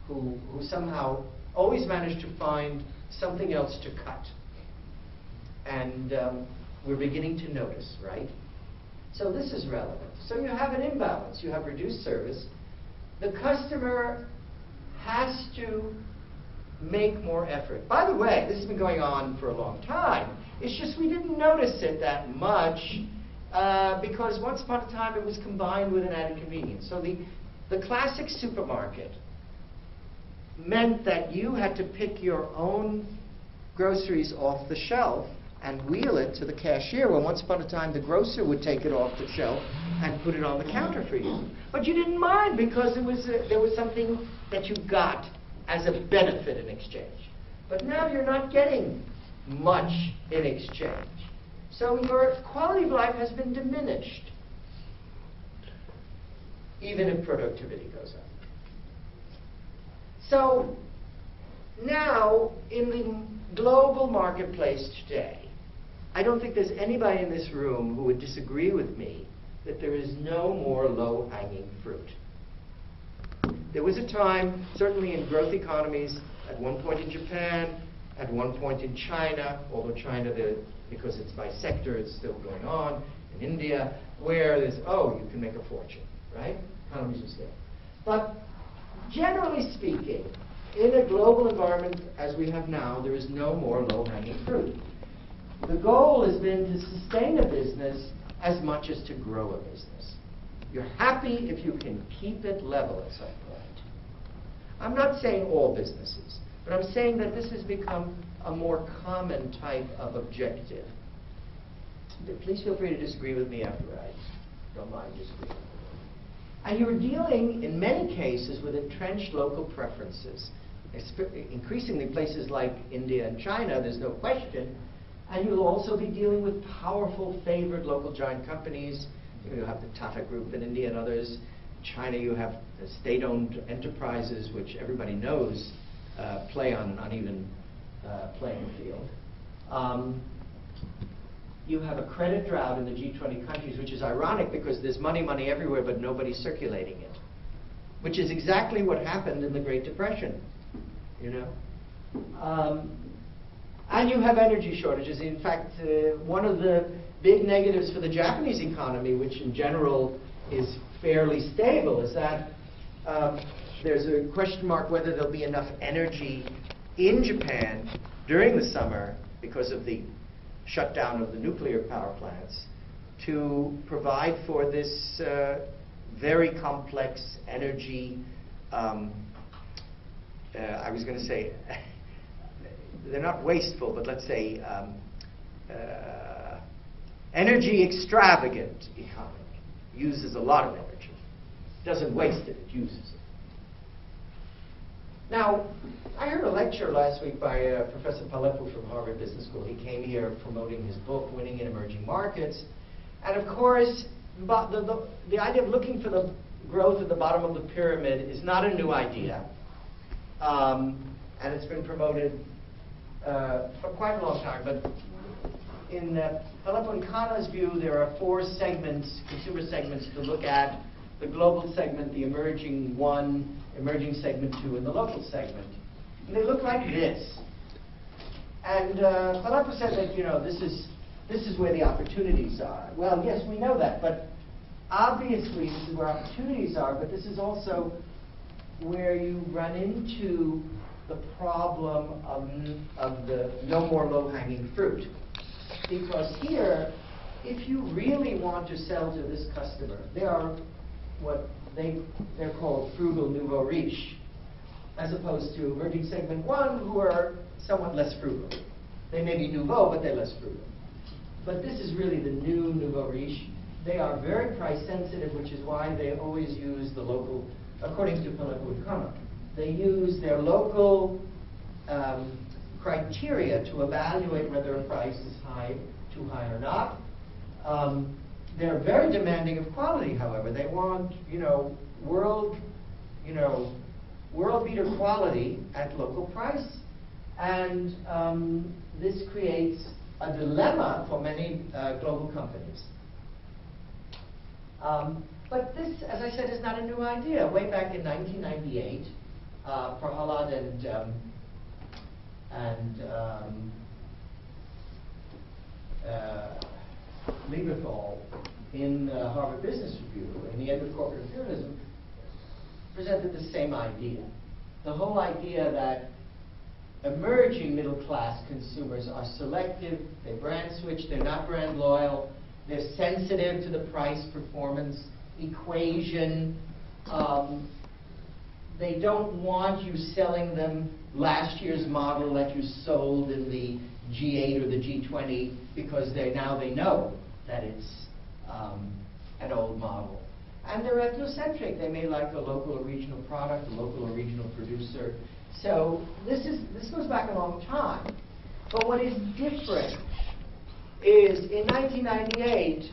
who somehow always manage to find something else to cut. And we're beginning to notice, right? So this is relevant. So you have an imbalance. You have reduced service. The customer has to make more effort. By the way, this has been going on for a long time. It's just we didn't notice it that much because once upon a time it was combined with an added convenience. So the classic supermarket meant that you had to pick your own groceries off the shelf and wheel it to the cashier, when once upon a time the grocer would take it off the shelf and put it on the counter for you. But you didn't mind because there was something that you got as a benefit in exchange. But now you're not getting much in exchange. So your quality of life has been diminished, even if productivity goes up. So now, in the global marketplace today, I don't think there's anybody in this room who would disagree with me that there is no more low-hanging fruit. There was a time, certainly in growth economies, at one point in Japan, at one point in China, although China, because it's by sector, it's still going on, in India, where there's, oh, you can make a fortune, right? Economies of scale. But generally speaking, in a global environment as we have now, there is no more low-hanging fruit. The goal has been to sustain a business as much as to grow a business. You're happy if you can keep it level at some point. I'm not saying all businesses, but I'm saying that this has become a more common type of objective. Please feel free to disagree with me after I don't mind disagreeing. And you're dealing, in many cases, with entrenched local preferences. Increasingly, places like India and China, there's no question. And you'll also be dealing with powerful, favored local giant companies. You have the Tata Group in India and others. China, you have the state-owned enterprises, which everybody knows play on an uneven playing field. You have a credit drought in the G20 countries, which is ironic because there's money everywhere, but nobody's circulating it, which is exactly what happened in the Great Depression, you know. And you have energy shortages. In fact, one of the big negatives for the Japanese economy, which in general is fairly stable, is that there's a question mark whether there'll be enough energy in Japan during the summer because of the shutdown of the nuclear power plants to provide for this very complex energy, I was going to say, they're not wasteful, but let's say energy extravagant economy. Uses a lot of energy. Doesn't waste it, it uses it. Now, I heard a lecture last week by Professor Palepu from Harvard Business School. He came here promoting his book, Winning in Emerging Markets. And of course, the idea of looking for the growth at the bottom of the pyramid is not a new idea. And it's been promoted for quite a long time. But in Palepu and Khanna's view, there are 4 segments, consumer segments to look at. The global segment, the emerging one, emerging segment 2, and the local segment. And they look like this. And Palepu said that, you know, this is where the opportunities are. Well, yes, we know that, but obviously this is where opportunities are, but this is also where you run into the problem of the no more low-hanging fruit. Because here, if you really want to sell to this customer, they are what they're called frugal nouveau riche, as opposed to emerging segment 1, who are somewhat less frugal. They may be nouveau, but they're less frugal. But this is really the new nouveau riche. They are very price sensitive, which is why they always use the local, according to Palepu and Khanna, they use their local criteria to evaluate whether a price is too high or not. They're very demanding of quality, however. They want, world beater quality at local price. And this creates a dilemma for many global companies. But this, as I said, is not a new idea. Way back in 1998, Prahalad and Lieberthal in Harvard Business Review, in the End of Corporate Imperialism, presented the same idea. The whole idea that emerging middle-class consumers are selective, they brand switch, they're not brand loyal, they're sensitive to the price-performance equation. They don't want you selling them last year's model that you sold in the G8 or the G20 because they know that it's an old model. And they're ethnocentric. They may like a local or regional product, a local or regional producer. So this goes back a long time. But what is different is in 1998,